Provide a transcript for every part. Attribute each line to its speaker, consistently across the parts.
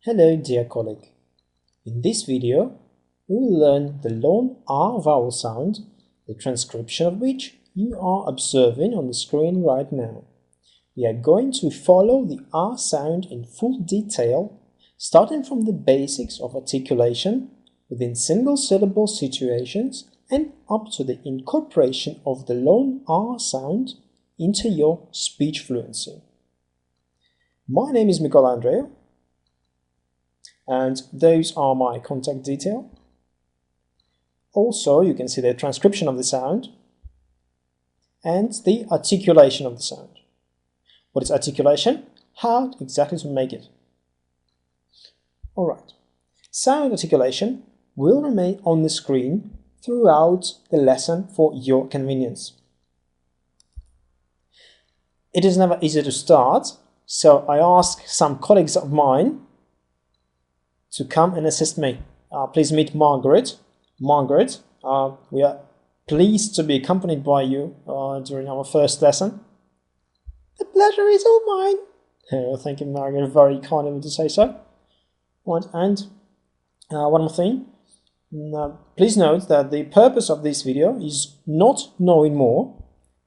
Speaker 1: Hello dear colleague. In this video, we will learn the long R vowel sound, the transcription of which you are observing on the screen right now. We are going to follow the R sound in full detail, starting from the basics of articulation within single-syllable situations and up to the incorporation of the long R sound into your speech fluency. My name is Miguel Andrea, and those are my contact details. Also, you can see the transcription of the sound and the articulation of the sound. What is articulation? How exactly to make it. Alright, sound articulation will remain on the screen throughout the lesson for your convenience. It is never easy to start, so I ask some colleagues of mine to come and assist me. Please meet Margaret. Margaret, we are pleased to be accompanied by you during our first lesson. The pleasure is all mine. Oh, thank you, Margaret. Very kind of you to say so. Right, and one more thing. Please note that the purpose of this video is not knowing more,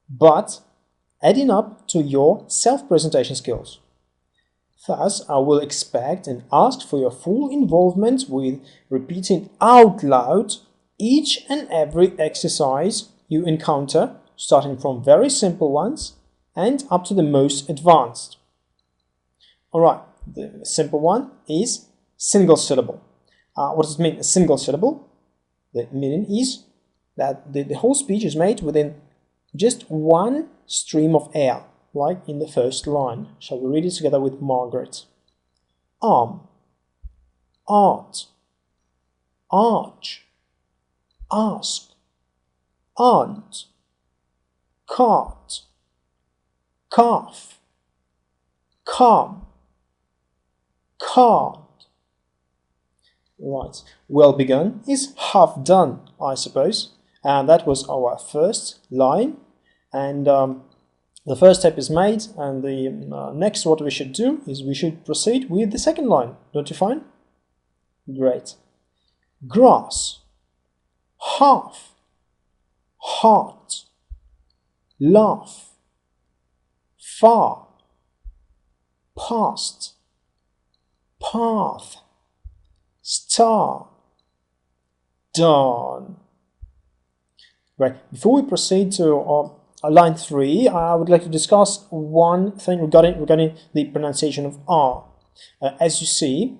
Speaker 1: but adding up to your self-presentation skills. Thus, I will expect and ask for your full involvement with repeating out loud each and every exercise you encounter, starting from very simple ones and up to the most advanced. Alright, the simple one is single syllable. What does it mean, a single syllable? The meaning is that the whole speech is made within just one stream of air, like in the first line. Shall we read it together with Margaret? Arm, art, arch, ask, aunt, cart, calf, calm, card. Right, well begun is half done, I suppose, and that was our first line, and the first step is made, and the next what we should do is we should proceed with the second line. Don't you find? Great. Grass, half, heart, laugh, far, past, path, star, dawn. Right. Before we proceed to line 3, I would like to discuss one thing regarding the pronunciation of R. As you see,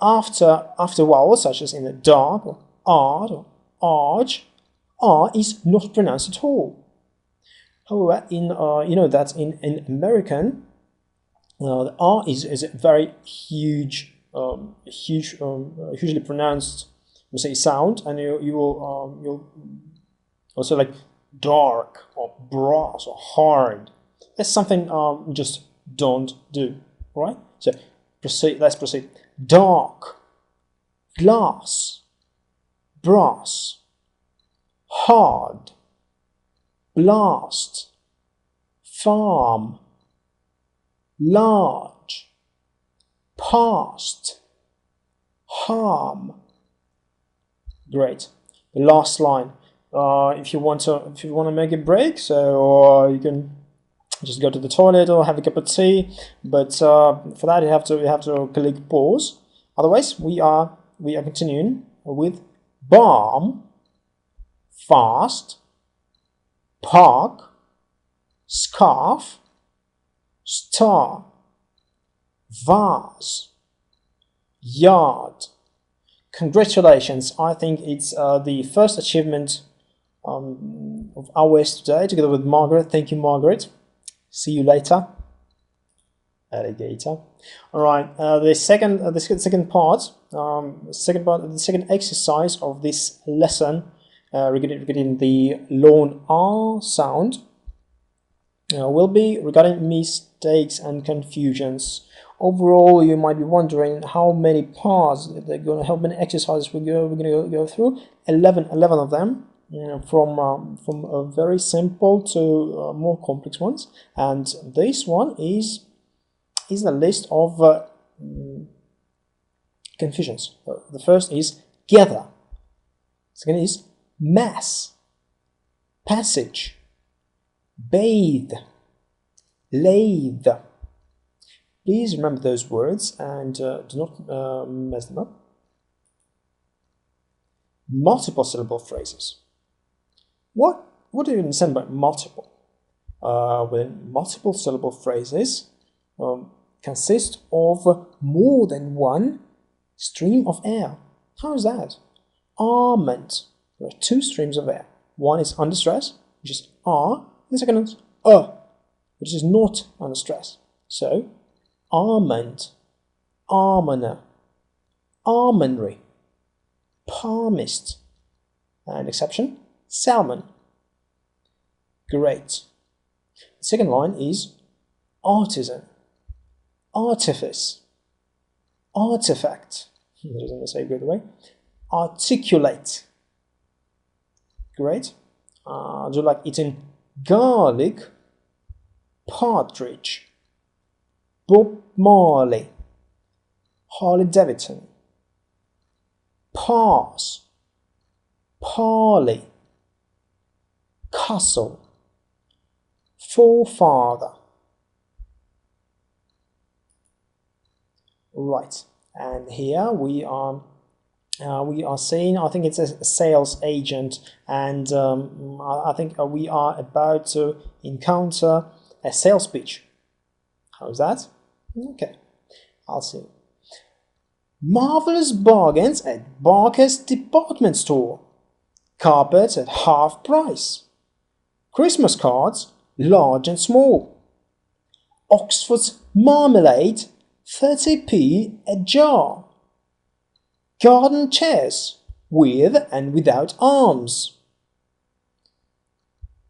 Speaker 1: after vowels such as in the dark, or art, or arch, R is not pronounced at all. However, in you know that in American, the R is a very hugely pronounced, we say, sound, and you'll also like dark or brass or hard. That's something we just don't do, right? So let's proceed. Dark, glass, brass, hard, blast, farm, large, past, harm. Great. The last line. If you want to make a break, so you can just go to the toilet or have a cup of tea. But for that you have to click pause. Otherwise, we are continuing with balm, fast, park, scarf, star, vase, yard. Congratulations! I think it's the first achievement of ours today, together with Margaret. Thank you, Margaret. See you later, alligator. All right, the second exercise of this lesson regarding the long R sound will be regarding mistakes and confusions. Overall, you might be wondering how many parts how many exercises we're going to go through. 11 of them. From very simple to more complex ones, and this one is a list of confusions. The first is gather. Second is mass, passage, bathe, lathe. Please remember those words and do not mess them up. Multiple syllable phrases. What do you understand by multiple? When multiple syllable phrases consist of more than one stream of air. How is that? Almond. There are two streams of air. One is under stress, which is R, and the second is which is not under stress. So, almond, almoner, almondry, palmist, and exception, salmon. Great. The second line is artisan, artifice, artifact. It doesn't say good away. Articulate. Great. Do you like eating garlic? Partridge. Bob Marley. Harley Davidson. Pass. Parley. Castle. Forefather. Right, and here we are seeing, I think it's a sales agent, and I think we are about to encounter a sales pitch. How's that? Okay, I'll see. Marvelous bargains at Barker's department store. Carpets at half price. Christmas cards, large and small. Oxford's marmalade, 30p a jar. Garden chairs, with and without arms.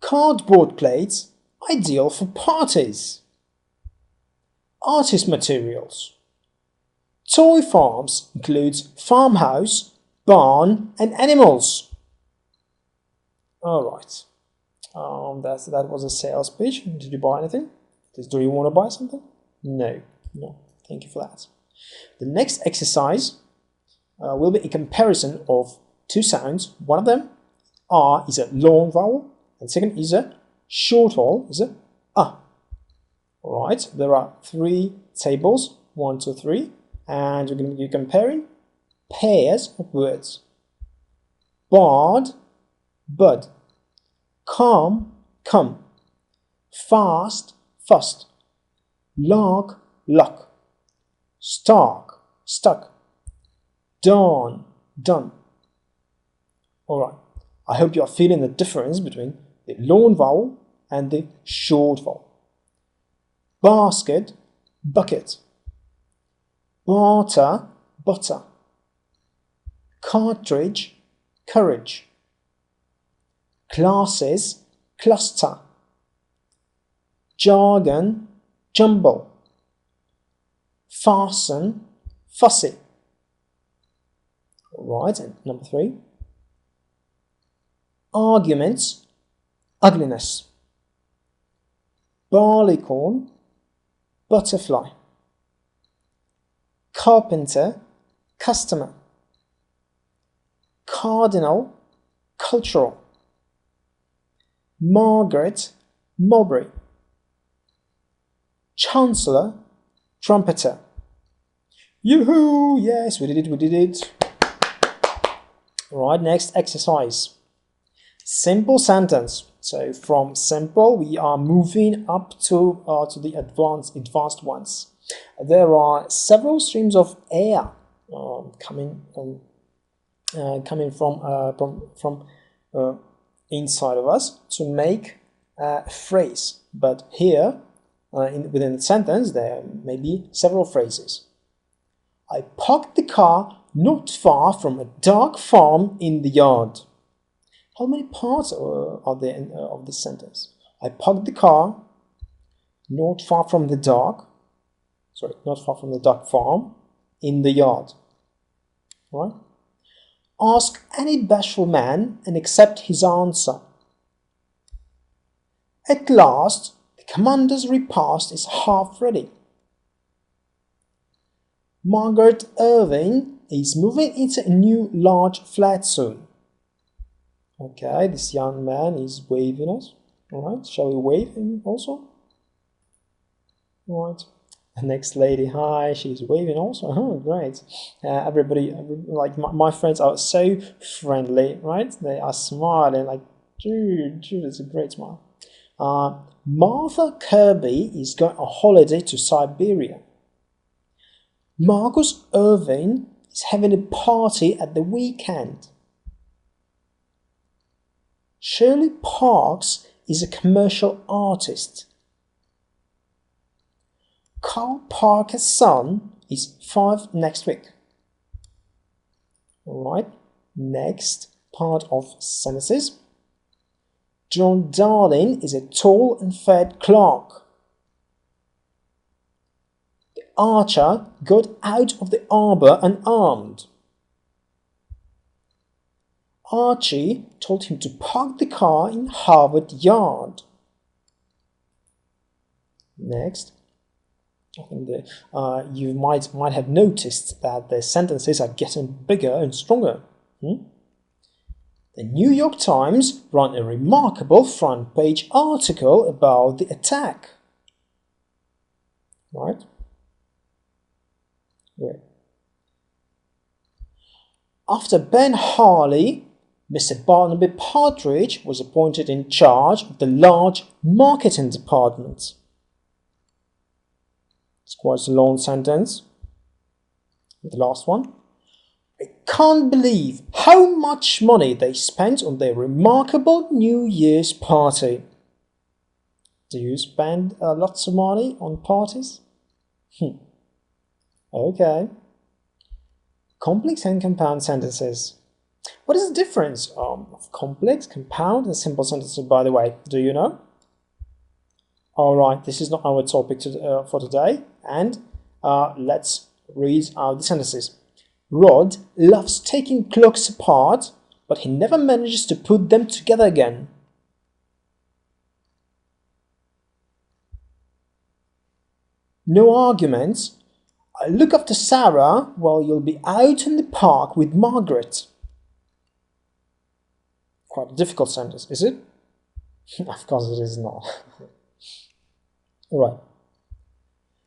Speaker 1: Cardboard plates, ideal for parties. Artist materials. Toy farms includes farmhouse, barn and animals. Alright, that was a sales pitch. Did you buy anything? Do you want to buy something? No, thank you for that. The next exercise will be a comparison of two sounds. One of them, R, is a long vowel, and second is a short vowel, is a A. Alright, there are three tables, 1, 2, 3, and we're going to be comparing pairs of words. Bard, bud. Calm, come. Fast, fust. Lark, luck. Stark, stuck. Dawn, done. Alright, I hope you are feeling the difference between the long vowel and the short vowel. Basket, bucket. Barter, butter. Cartridge, courage. Classes, cluster. Jargon, jumble. Fasten, fussy. Alright, and number 3. Arguments, ugliness. Barleycorn, butterfly. Carpenter, customer. Cardinal, cultural. Margaret, mulberry. Chancellor, trumpeter. Yoo-hoo! Yes, we did it. Alright, next exercise. Simple sentence. So from simple we are moving up to the advanced ones. There are several streams of air coming from inside of us to make a phrase. But here, within the sentence, there may be several phrases. I parked the car not far from a dark farm in the yard. How many parts are there of this sentence? I parked the car not far from the dark farm in the yard. All right? Ask any bashful man and accept his answer. At last, the commander's repast is half ready. Margaret Irving is moving into a new large flat soon. Okay, this young man is waving us. Alright, shall we wave him also? Alright. The next lady, hi, she's waving also. Oh, great. Everybody, like my friends are so friendly, right? They are smiling like, dude, it's a great smile. Martha Kirby is going on holiday to Siberia. Marcus Irving is having a party at the weekend. Shirley Parks is a commercial artist. Carl Parker's son is 5 next week. Alright, next part of sentences. John Darling is a tall and fat clerk. The archer got out of the arbour unarmed. Archie told him to park the car in Harvard Yard. Next, I think you might have noticed that the sentences are getting bigger and stronger. The New York Times ran a remarkable front-page article about the attack. Right? Great. After Ben Harley, Mr. Barnaby Partridge was appointed in charge of the large marketing department. It's quite a long sentence. The last one. I can't believe how much money they spent on their remarkable New Year's party. Do you spend lots of money on parties? Okay. Complex and compound sentences. What is the difference of complex, compound, and simple sentences, by the way? Do you know? Alright, this is not our topic for today, and let's read out the sentences. Rod loves taking clocks apart, but he never manages to put them together again. No arguments. I look after Sarah while you'll be out in the park with Margaret. Quite a difficult sentence, is it? Of course it is not. Alright.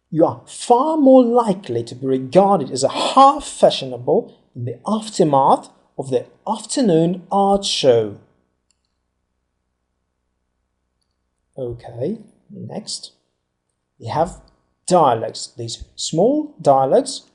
Speaker 1: You are far more likely to be regarded as a half fashionable in the aftermath of the afternoon art show. Okay, next. We have dialects. These small dialects.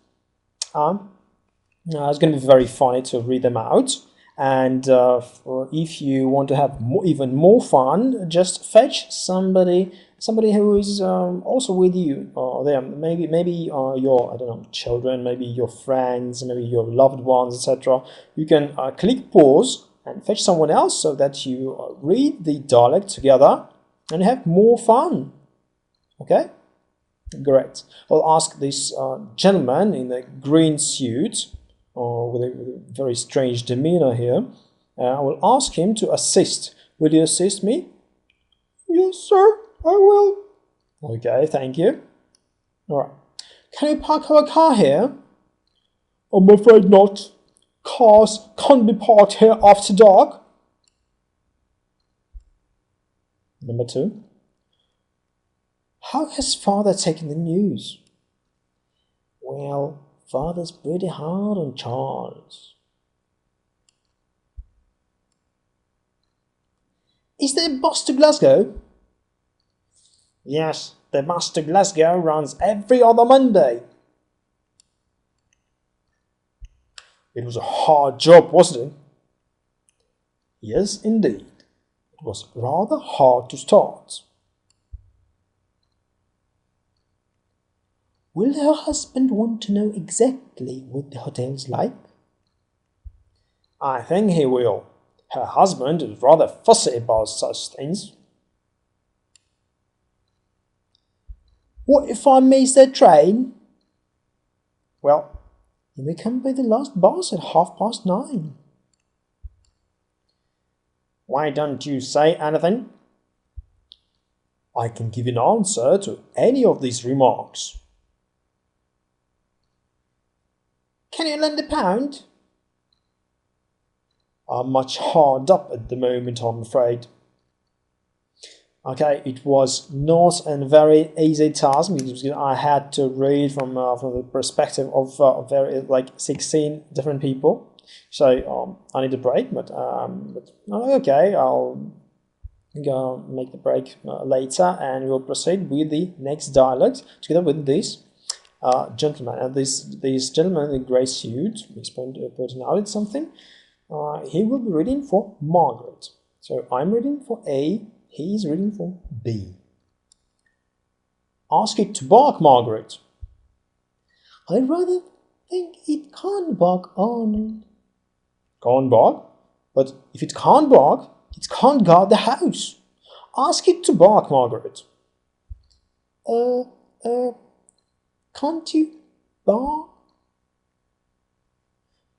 Speaker 1: It's going to be very funny to read them out. And if you want to have even more fun, just fetch somebody who is also with you, or there, maybe your, I don't know, children, maybe your friends, maybe your loved ones, etc. You can click pause and fetch someone else so that you read the dialect together and have more fun. Okay, great. I'll ask this gentleman in a green suit, with a very strange demeanor here. I will ask him to assist. Will you assist me? Yes, sir, I will. Okay, thank you. Alright. Can you park our car here? I'm afraid not. Cars can't be parked here after dark. Number 2. How has father taken the news? Well, father's pretty hard on Charles. Is there a bus to Glasgow? Yes, the bus to Glasgow runs every other Monday. It was a hard job, wasn't it? Yes, indeed. It was rather hard to start. Will her husband want to know exactly what the hotel's like? I think he will. Her husband is rather fussy about such things. What if I miss the train? Well, you may come by the last bus at 9:30. Why don't you say anything? I can give an answer to any of these remarks. can you lend a pound? I'm much hard up at the moment, I'm afraid. Okay, it was not a very easy task because I had to read from the perspective of like 16 different people. So I need a break, but okay, I'll go make the break later, and we'll proceed with the next dialogue together with this gentleman. And this gentleman in the grey suit, he's pointing out something. He will be reading for Margaret. So I'm reading for A. He's reading for B. Ask it to bark, Margaret. I'd rather think it can't bark, Arnold. Can't bark? But if it can't bark, it can't guard the house. Ask it to bark, Margaret. Can't you bark?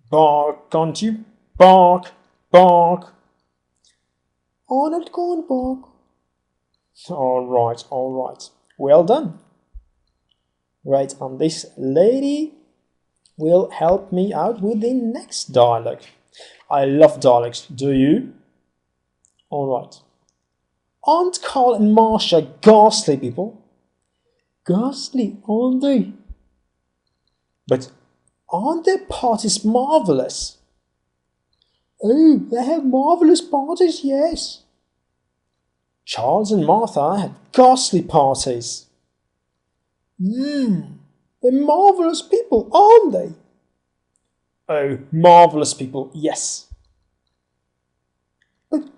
Speaker 1: Bark, can't you? Bark, bark. Arnold can't bark. All right. Well done. Right, and this lady will help me out with the next dialogue. I love dialogues, do you? All right. Aren't Carl and Marcia ghastly people? Ghastly, aren't they? But aren't their parties marvellous? Oh, they have marvellous parties, yes. Charles and Martha had ghastly parties. They're marvellous people, aren't they? Oh, marvellous people, yes. But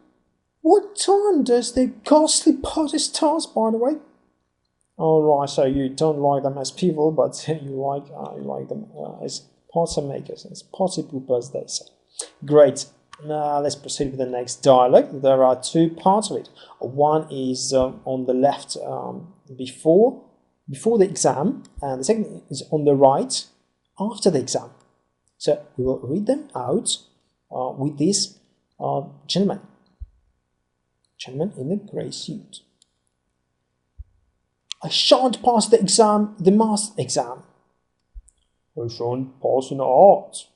Speaker 1: what time does their ghastly party start, by the way? Alright, so you don't like them as people, but you like them as party makers, as party poopers, they say. Great. Now let's proceed with the next dialogue. There are two parts of it. One is on the left before the exam, and the second is on the right after the exam. So we will read them out with this gentleman in the grey suit. I shan't pass the exam, the math exam. I shan't pass in art.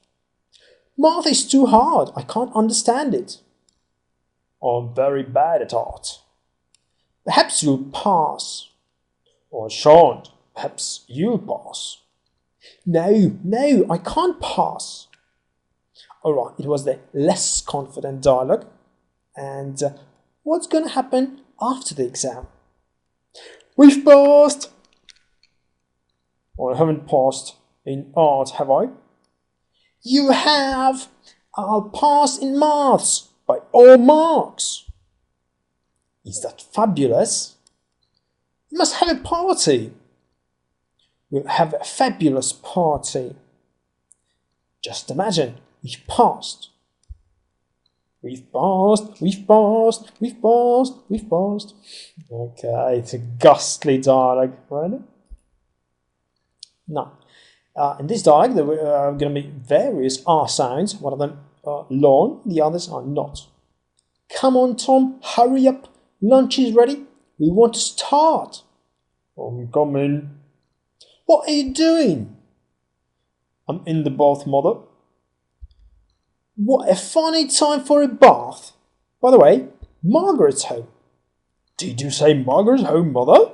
Speaker 1: Math is too hard. I can't understand it. I'm very bad at art. Perhaps you'll pass. I shan't. Perhaps you'll pass. No, I can't pass. Alright, it was the less confident dialogue. And what's going to happen after the exam? We've passed! I haven't passed in art, have I? You have! I'll pass in maths by all marks. Is that fabulous? We must have a party. We'll have a fabulous party. Just imagine, we've passed. We've passed. Okay, it's a ghastly dialogue, right? Now, in this dialogue, there are going to be various R sounds. One of them are long, the others are not. Come on, Tom, hurry up. Lunch is ready. We want to start. I'm coming. What are you doing? I'm in the bath, Mother. What a funny time for a bath. By the way, Margaret's home. Did you say Margaret's home, Mother?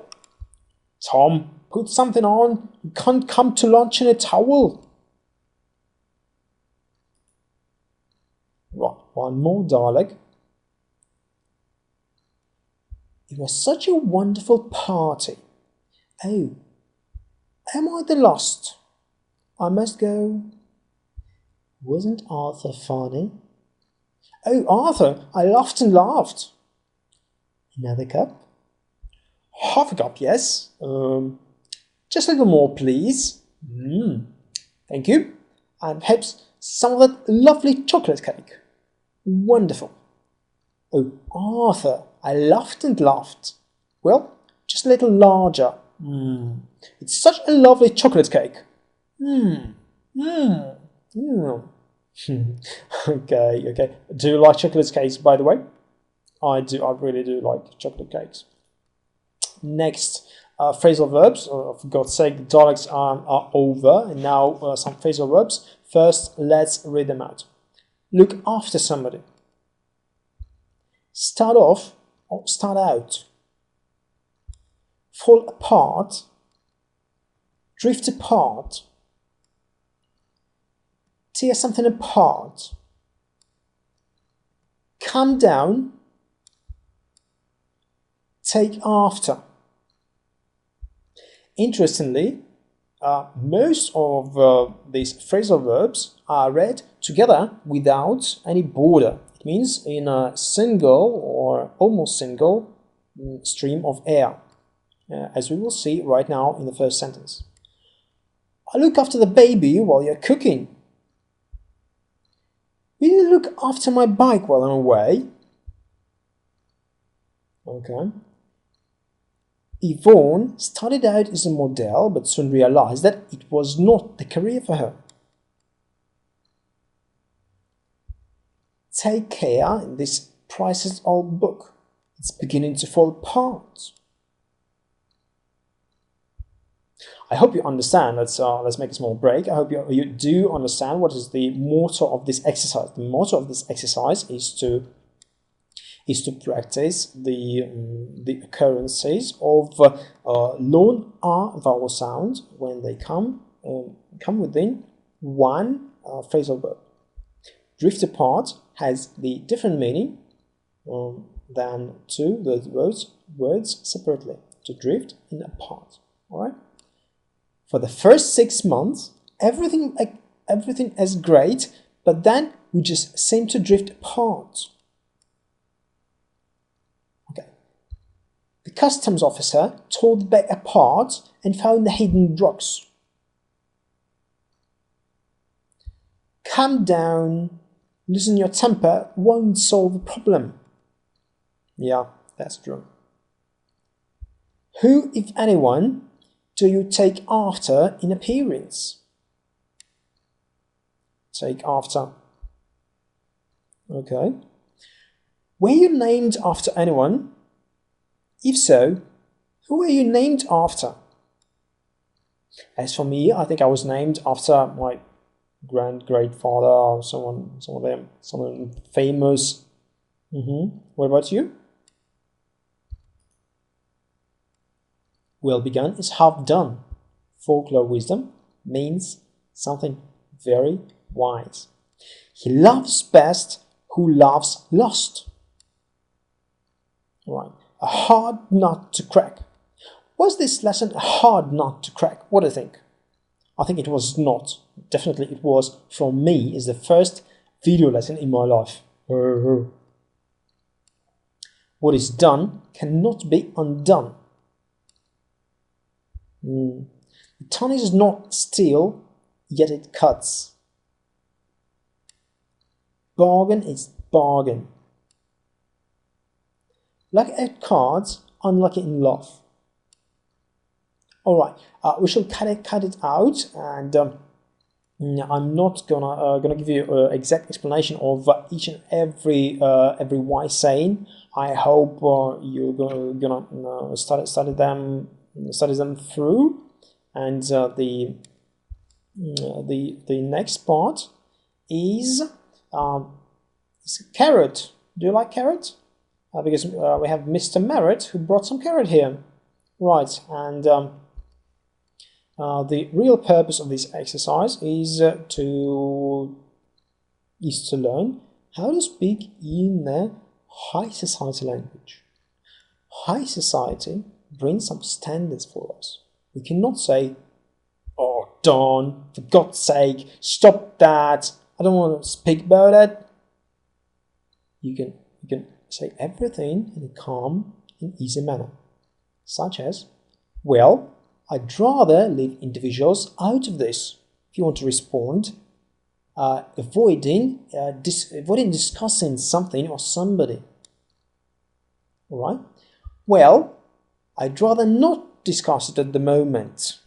Speaker 1: Tom, put something on. You can't come to lunch in a towel. Right, one more dialogue. It was such a wonderful party. Oh, am I the lost? I must go. Wasn't Arthur funny? Oh, Arthur, I laughed and laughed. Another cup? Half a cup, yes. Just a little more, please. Thank you. And perhaps some of that lovely chocolate cake. Wonderful. Oh, Arthur, I laughed and laughed. Well, just a little larger. It's such a lovely chocolate cake. Okay. Do you like chocolate cakes, by the way? I do. I really do like chocolate cakes. Next phrasal verbs. For God's sake, the dialects are over, and now some phrasal verbs. First, let's read them out. Look after somebody. Start off or start out. Fall apart. Drift apart. Tear something apart. Come down. Take after. Interestingly, most of these phrasal verbs are read together without any border. It means in a single or almost single stream of air, as we will see right now in the first sentence. I look after the baby while you're cooking. Will you look after my bike while I'm away? Okay. Yvonne started out as a model but soon realized that it was not the career for her. Take care, this priceless old book. It's beginning to fall apart. I hope you understand. Let's make a small break. I hope you do understand what is the motto of this exercise. The motto of this exercise is to practice the occurrences of lone R vowel sounds when they come within one phrasal verb. Drift apart has the different meaning than to the words separately. To drift and apart. All right. For the first 6 months, everything is great, but then we just seem to drift apart. Okay. The customs officer tore the bag apart and found the hidden drugs. Calm down, losing your temper won't solve the problem. Yeah, that's true. Who, if anyone, do you take after in appearance? Take after. Okay. Were you named after anyone? If so, who were you named after? As for me, I think I was named after my great-grandfather or someone famous. What about you? Well begun is half done. Folklore wisdom means something very wise. He loves best who loves lost. Right. A hard nut to crack. Was this lesson a hard nut to crack? What do you think? I think it was not. Definitely it was, for me, is the first video lesson in my life. What is done cannot be undone. The tongue is not steel, yet it cuts. Bargain is bargain. Lucky at cards, unlucky in love. Alright, we shall cut it out, and I'm not gonna give you an exact explanation of each and every wise saying. I hope you're gonna study them through, and the next part is carrot. Do you like carrot? Because we have Mr. Merritt who brought some carrot here, right? And the real purpose of this exercise is to learn how to speak in a high society language. High society brings some standards for us. We cannot say, "Oh, Don, for God's sake, stop that! I don't want to speak about it." You can say everything in a calm and easy manner, such as, "Well, I'd rather leave individuals out of this." If you want to respond, avoiding discussing something or somebody. All right. Well, I'd rather not discuss it at the moment.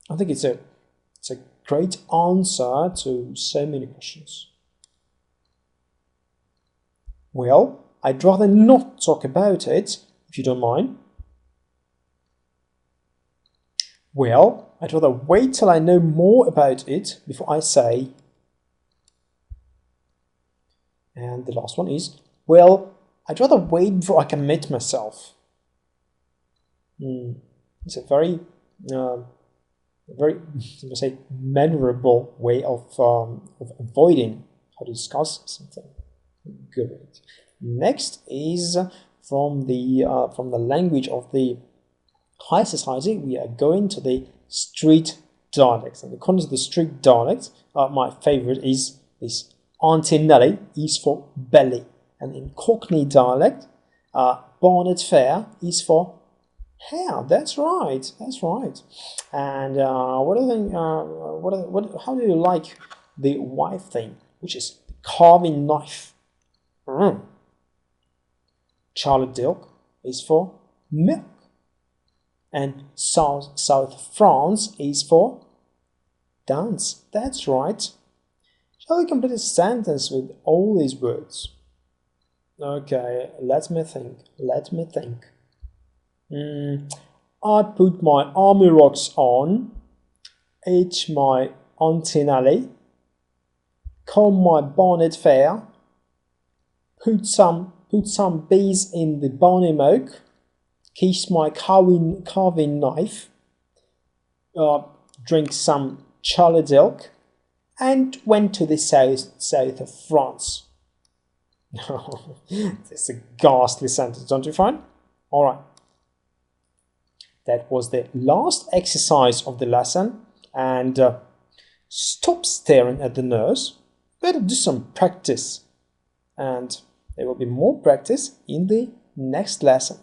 Speaker 1: I think it's a great answer to so many questions. Well, I'd rather not talk about it, if you don't mind. Well, I'd rather wait till I know more about it before I say. And the last one is, well, I'd rather wait before I commit myself. It's a very, let's say, memorable way of avoiding how to discuss something. Good. Next is from the language of the high society. We are going to the street dialects, and according to the street dialects, my favorite is this. Auntie Nelly is for belly, and in Cockney dialect, bonnet fair is for hair. That's right. That's right. And how do you like the wife thing, which is carving knife? Charlotte Dilk is for milk, and South France is for dance. That's right. Shall we complete a sentence with all these words? Okay, let me think. I put my army rocks on, ate my Auntie Nelly, comb my bonnet fair, put some bees in the bonny moke, kiss my carving knife, drink some Charlotte Dilk, and went to the south of France. This is a ghastly sentence, don't you find? Alright. That was the last exercise of the lesson, and stop staring at the nurse. Better do some practice, and there will be more practice in the next lesson.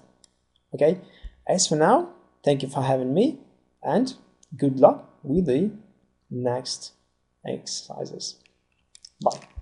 Speaker 1: Okay, as for now, thank you for having me, and good luck with the next exercises. Bye.